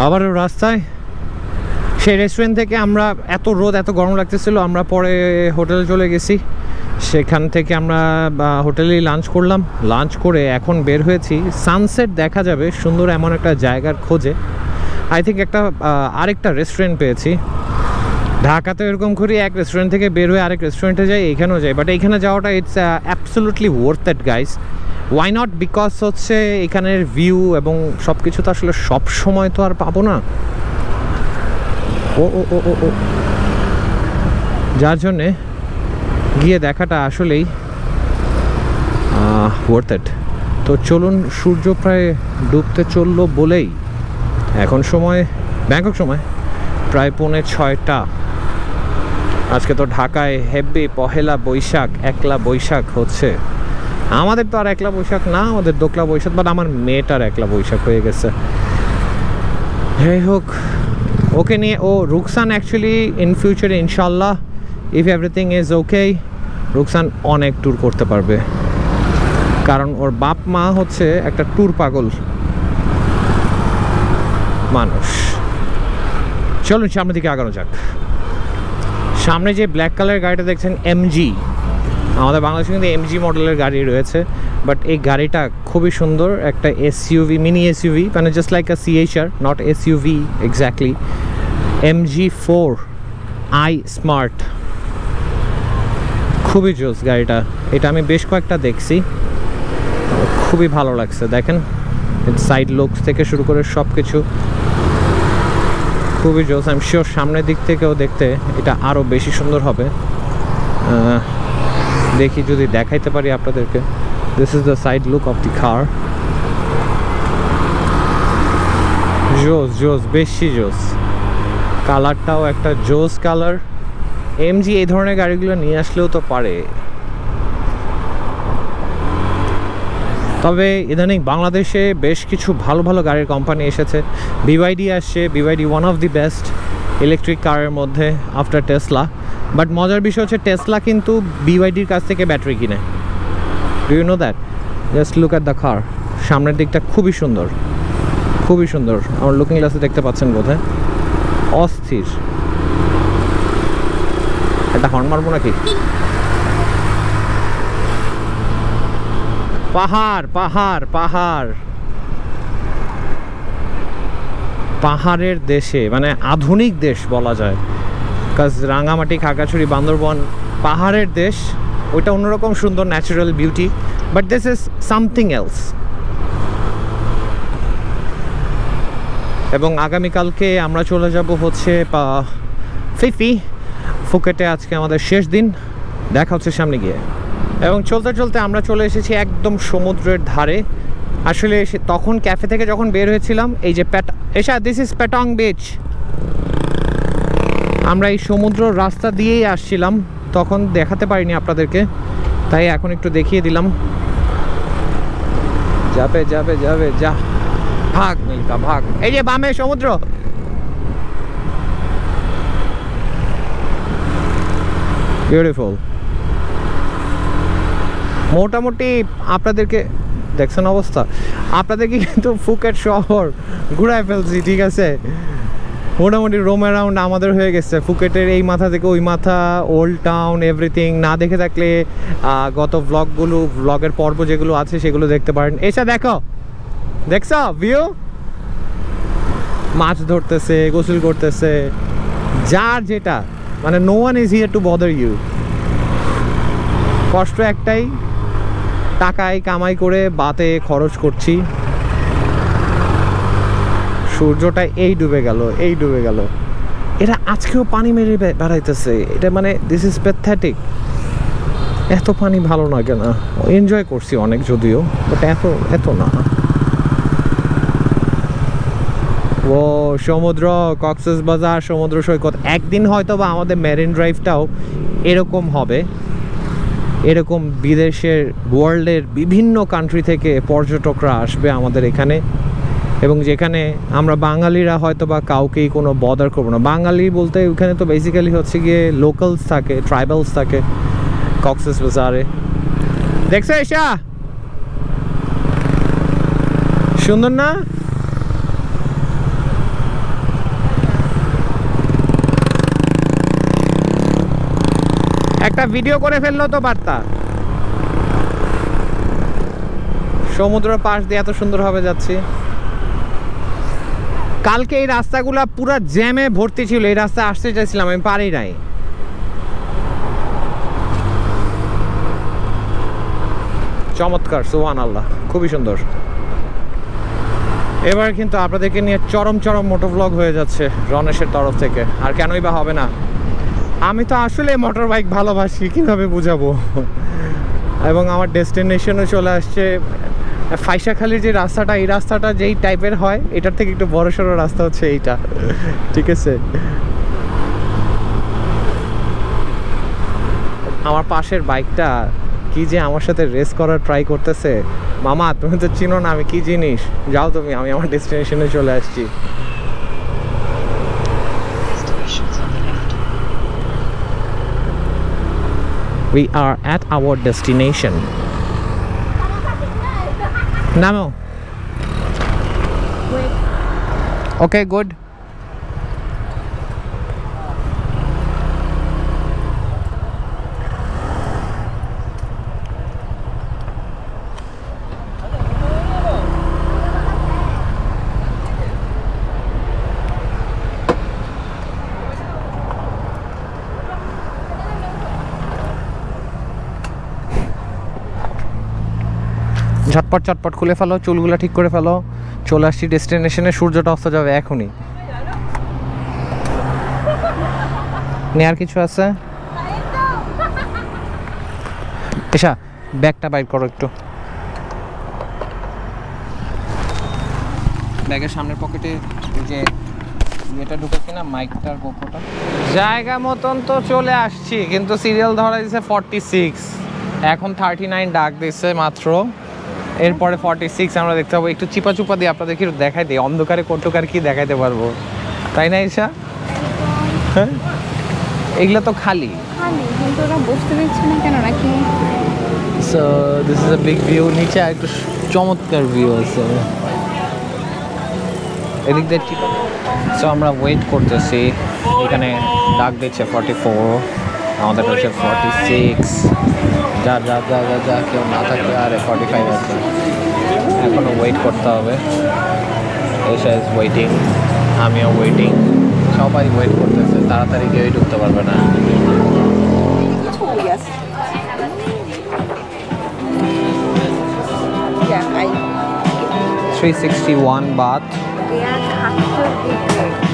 আবারও রাস্তায়। সেই রেস্টুরেন্ট থেকে আমরা, এত রোদ এত গরম লাগতেছিল, আমরা পরে হোটেলে চলে গেছি। সেখান থেকে আমরা হোটেলেই লাঞ্চ করলাম। লাঞ্চ করে এখন বের হয়েছি সানসেট দেখা যাবে সুন্দর এমন একটা জায়গার খোঁজে। আই থিঙ্ক আরেকটা রেস্টুরেন্ট পেয়েছি। ঢাকাতে এরকম করি, এক রেস্টুরেন্ট থেকে বের হয়ে আরেক রেস্টুরেন্টে যাই, এইখানেও যাই, বাট এইখানে যাওয়াটা it's absolutely worth it guys. Why not? Because হচ্ছে এখানের ভিউ এবং সব কিছু তো আসলে সব সময় তো আর পাবো না, ও ও ও ও ও যার জন্যে গিয়ে দেখাটা আসলেই ওয়ার্থ ইট। তো চলুন, সূর্য প্রায় ডুবতে চললো বলেই এখন সময়, ব্যাংকক সময় প্রায় 5:45। আজকে তো ঢাকায় হেভি পহেলা বৈশাখ, একলা বৈশাখ হচ্ছে। আমাদের তো আর একলা বৈশাখ না, আমাদের দোকলা বৈশাখ, বাট আমার মেয়েটার একলা বৈশাখ হয়ে গেছে। যাই হোক, ওকে নিয়ে, ও রুকসান অ্যাকচুয়ালি ইন ফিউচারে ইনশাল্লাহ if everything is okay, Ruksan অনেক ট্যুর করতে পারবে, কারণ ওর বাপ মা হচ্ছে একটা ট্যুর পাগল মানুষ। চলুন সামনের দিকে আগানো যাক। সামনে যে ব্ল্যাক কালারের গাড়িটা দেখছেন এমজি, আমাদের বাংলাদেশে কিন্তু এমজি মডেলের গাড়ি রয়েছে, বাট এই গাড়িটা খুবই সুন্দর, একটা এসইউভি, মিনি এসইউভি, মানে just like a C-HR, not SUV exactly. MG4i smart, খুবই জোস গাড়িটা। এটা আমি বেশ কয়েকটা দেখছি, খুবই ভালো লাগছে। দেখেন সাইড লুকস থেকে শুরু করে সব কিছু খুবই জোস। আমি শিওর সামনের দিক থেকেও দেখতে এটা আরও বেশি সুন্দর হবে। দেখি যদি দেখাইতে পারি আপনাদেরকে। This is the side look of the car. জোস জোস, বেশি জোস। কালারটাও একটা জোস কালার। এমজি এই ধরনের গাড়িগুলো নিয়ে আসলেও তো পারে। তবে ইদানিং বাংলাদেশে বেশ কিছু ভালো ভালো গাড়ির কোম্পানি এসেছে। বিওয়াইডি আসছে, BYD one of the best electric কারের মধ্যে আফটার টেসলা। বাট মজার বিষয় হচ্ছে টেসলা কিন্তু বিওয়াইডির কাছ থেকে ব্যাটারি কিনে। Do you know that? Just look at the car. সামনের দিকটা খুবই সুন্দর, খুবই সুন্দর। আমার লুকিং গ্লাসে দেখতে পাচ্ছেন বোধহয়, অস্থির। একটা হর্ন মারবো নাকি? পাহাড় পাহাড় পাহাড়, পাহাড়ের দেশে, মানে আধুনিক দেশ বলা যায়। কাজ রাঙামাটি, খাগড়াছড়ি, বান্দরবন পাহাড়ের দেশ, ওইটা অন্যরকম সুন্দর natural beauty, but this is something else. এবং আগামীকালকে আমরা চলে যাব হচ্ছে ফিফি, ফুকেটে। আজকে আমাদের শেষ দিন, দেখা হচ্ছে সামনে গিয়ে। এবং চলতে চলতে আমরা চলে এসেছি একদম সমুদ্রের ধারে। আসলে তখন ক্যাফে থেকে যখন বের হয়েছিলাম, এই যে দিস ইজ প্যাটং বিচ, আমরা এই সমুদ্র রাস্তা দিয়েই আসছিলাম, তখন দেখাতে পারিনি আপনাদেরকে, তাই এখন একটু দেখিয়ে দিলাম। যাবে যাবে যাবে, যা ভাগ মিল্কা ভাগ। এই যে বামে সমুদ্র, বিউটিফুল। মোটামুটি আপনাদেরকে দেখছেন অবস্থা, আপনাদেরকে কিন্তু ফুকেট শহর ঘুরায় ফেলছি, ঠিক আছে। মোটামুটি রোম অ্যারাউন্ড আমাদের হয়ে গেছে ফুকেটের এই মাথা থেকে ওই মাথা, ওল্ড টাউন, এভরিথিং। না দেখে থাকলে গত ভ্লগের পর্ব যেগুলো আছে সেগুলো দেখতে পারেন। এসা দেখো, দেখছ ভিউ, মাছ ধরতেছে, গোসল করতেছে, যার যেটা, মানে no one is here to bother you. কষ্ট একটাই, টাকায় কামাই করে বাতে খরচ করছি। সূর্যটা এই ডুবে গেল, এই ডুবে গেল। এরা আজকেও পানি মেরে বেড়াইতেছে, এটা মানে দিস ইজ প্যাথেটিক। এত পানি ভালো না কেন? এনজয় করছি অনেক যদিও, বাট এত না। ও সমুদ্র, কক্সবাজার সমুদ্র সৈকত। একদিন হয়তো বা আমাদের মেরিন ড্রাইভটাও এরকম হবে, এরকম বিদেশের, ওয়ার্ল্ডের বিভিন্ন কান্ট্রি থেকে পর্যটকরা আসবে আমাদের এখানে, এবং যেখানে আমরা বাঙালিরা হয়তো বা কাউকেই কোনো বদার করবো না। বাঙালি বলতে ওখানে তো বেসিক্যালি হচ্ছে গিয়ে লোকালস থাকে, ট্রাইবালস থাকে কক্সবাজারে। দেখছো এসা, সুন্দর না? একটা ভিডিও করে ফেললো তো পারতা। সমুদ্র পাশ দিয়ে এত সুন্দরভাবে যাচ্ছি। কালকে এই রাস্তাগুলা পুরো জ্যামে ভর্তি ছিল, এই রাস্তা আসতে চাইছিলাম, আমি পারি নাই। চমৎকার, সুবহানাল্লাহ, খুবই সুন্দর। এবার কিন্তু আপনাদেরকে নিয়ে চরম মোটো ব্লগ হয়ে যাচ্ছে রনেশের তরফ থেকে। আর কেনই বা হবে না, আমি তো আসলে মোটর বাইক ভালোবাসি, কিভাবে বুঝাবো। এবং আমার ডেস্টিনেশনে চলে আসছে। ফাইসাখালীর যে রাস্তাটা, এই রাস্তাটা যেই টাইপের হয়, এটার থেকে একটু বড় সড়ো রাস্তা হচ্ছে এইটা, ঠিক আছে। আমার পাশের বাইকটা কি যে আমার সাথে রেস করার ট্রাই করতেছে। মামা তুমি তো চিনো না আমি কি জিনিস, যাও তুমি, আমি আমার ডেস্টিনেশনে চলে আসছি। We are at our destination. Namo. Okay, good. ঝটপট খুলে ফেলো, চুলগুলো ঠিক করে ফেলো। চলে আসছি ডেস্টিনেশনে, সূর্যটা অস্ত যাবে এখনই। নেয়ার কিছু আছে? এসা ব্যাগটা বাইর করো একটু। ব্যাগের সামনের পকেটে যে এটা ঢুকেছি না, মাইকটার গোপোটা। জায়গা মতন তো চলে আসছি, কিন্তু সিরিয়াল ধরা দিছে 46, এখন 39 ডাক দিচ্ছে মাত্র। এরপরে 46 আমরা দেখতে পাবো। একটু চিপা চুপা দিয়ে আপনাদেরকে একটু দেখাই দিই, অন্ধকারে কটুকার কি দেখাইতে পারবো, তাই না ঈশা? হ্যাঁ, এগুলো তো খালি, কিন্তু ওরা বসতে দিচ্ছে না কেন নাকি? So this is a big view. নিচে একটু চমৎকার ভিউ আছে, এদিক দিয়ে চিপা। সো আমরা ওয়েট করতেছি, এখানে ডাক দিচ্ছে 44, আমাদের হচ্ছে 46। যা যা যা যা যা কেউ না থাকলে আর 45 আছে, এখনও ওয়েট করতে হবে। এসা ইজ ওয়েটিং, আমিও ওয়েটিং, সবাই ওয়েট করতেছে, তাড়াতাড়ি কেউই ঢুকতে পারবে না। 361 বাত।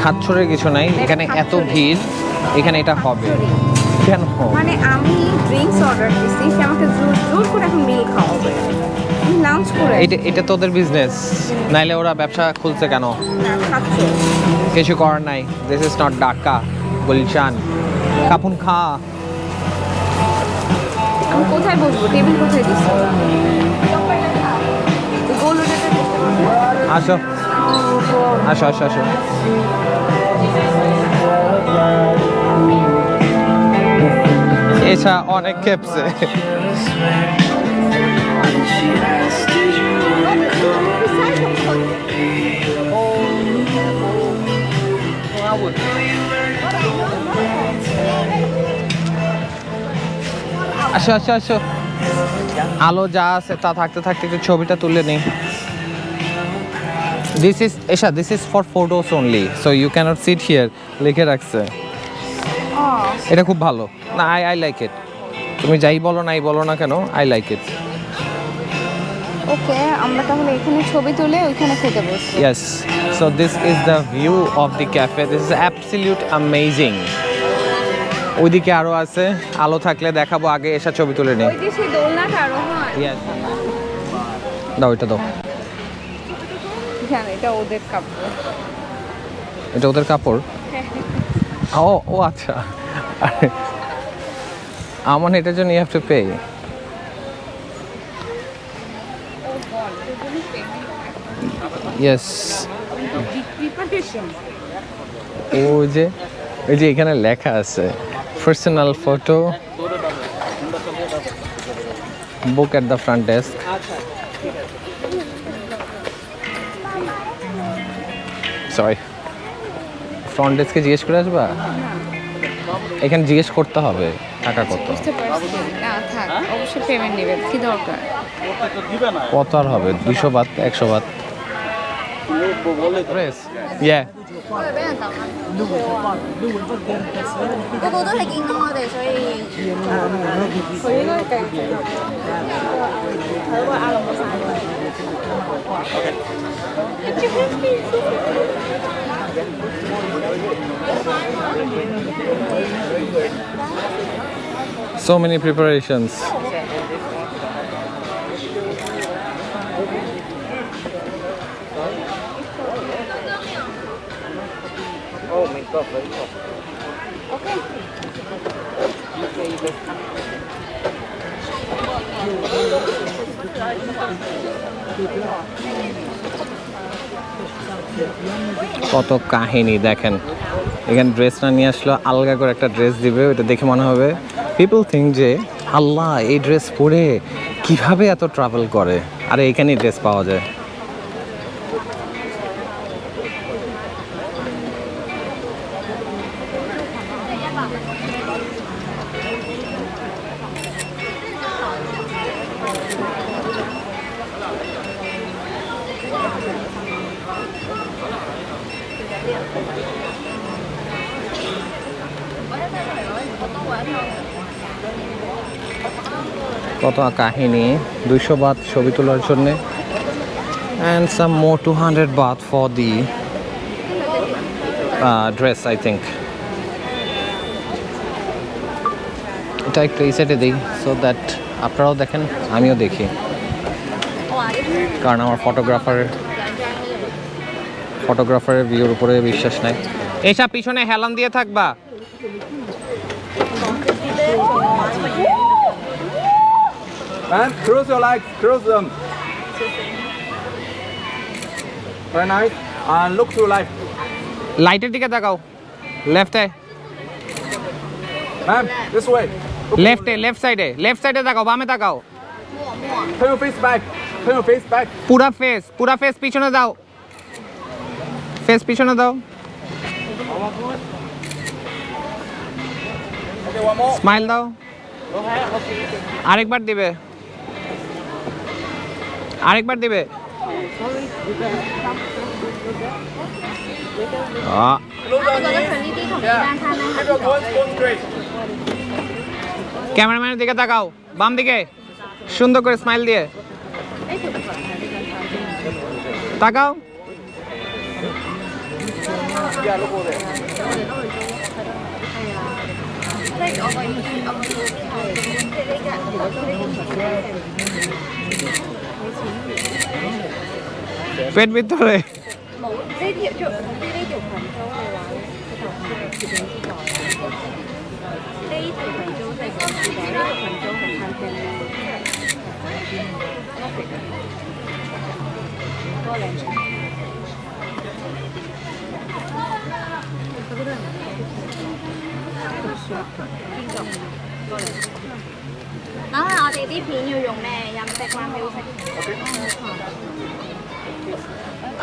খাচ্ছরের কিছু নাই এখানে, এত ভিড় এখানে, এটা হবে কেন? মানে আমি ড্রিঙ্কস অর্ডার দিছি, সে আমাকে জোর করে এখন মিল খাওয়াবে। আমি লাঞ্চ করে এটা তোদের বিজনেস, নাইলে ওরা ব্যবসা খুলছে কেন? খাচ্ছ কিছু করার নাই। This is not Dhaka, Gulshan. কাপুন খা। আমি কোথায় বসবো? টেবিল কোথায় দিছো? আসো আসো আসো আসো। এসা অনেক খেপছে। আসো আসো আসো। আলো যা আছে তা থাকতে থাকতে একটু ছবিটা তুলে নিই। This is Esha, this is for photos only, so you cannot sit here. লিখে রাখছে। এটা খুব ভালো না, আই লাইক ইট। তুমি যাই বলো নাই বলো না কেন, আই লাইক ইট। ওকে, আমরা তাহলে এখানে ছবি তুলে ওইখানে খেতে বসবো। Yes, so this is the view of the cafe. This is absolute amazing. ওইদিকে আরো আছে, আলো থাকলে দেখাবো, আগে এসে ছবি তুলে নিই। ওই যে সেই দোলনাটা আরোহণ। Yes. দাও এটা দাও। জানো এটা ওদের কাপড়। এটা ওদের কাপড়? ও ও আচ্ছা। আমার এটার জন্য you have to pay. Yes. ওই যে এখানে লেখা আছে personal photo, book at the front desk. Sorry, front ডেস্কে জিজ্ঞেস করে আসবা? এখানে জিজ্ঞেস করতে হবে। টাকা কত? বুঝতে পারছি না, থাক, অবশ্যই পেমেন্ট নেবে, কি দরকার? কত আর হবে? 200 বাত, 100 বাত। ড্রেস ইয়া 我哋俾人抌啦。個個都係見過我哋，所以佢應該繼續佢會壓落冇晒。 so many preparations. কত কাহিনী দেখেন, এখানে ড্রেস না নিয়ে আসলো, আলগা করে একটা ড্রেস দিবে, ওটা দেখে মনে হবে পিপল থিঙ্ক যে আল্লাহ এই ড্রেস পরে কিভাবে এত ট্রাভেল করে, আরে এখানেই ড্রেস পাওয়া যায়। কত কাহিনী, 200 বাত ছবি তোলার জন্য and some more 200 baht for the dress I think. এটা একটু এই সাইডে দিই সো দ্যাট আপনারাও দেখেন আমিও দেখি, কারণ আমার ফটোগ্রাফারের ভিউর উপরে বিশ্বাস নাই। এইসব পিছনে হেলান দিয়ে থাকবা। And close your legs, close them. Very nice. And look to left. লাইটের দিকে তাকাও, লেফটে Ma'am, this way. লেফট সাইডে তাকাও, বামে তাকাও। Turn your face back. Turn your face back. পুরা ফেস পিছনে দাও, ফেস পিছনে দাও। Okay, one more. স্মাইল দাও, আরেকবার দিবে। Close your knees. Yeah. Keep your bones straight. ক্যামেরাম্যানের দিকে তাকাও, বাম দিকে, সুন্দর করে স্মাইল দিয়ে তাকাও। Yeah, look over there. Pet ভিতরে我哋啲片要用咩音色啦？music。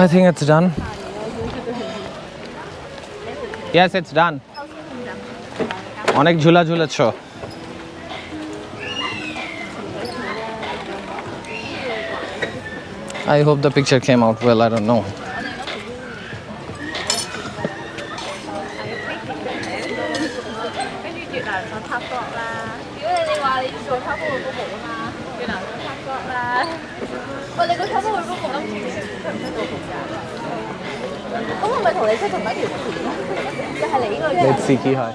I think it's done. Yes, it's done. অনেক ঝুলা ঝুলেছ। I hope the picture came out well. I don't know. Let's see কি হয়।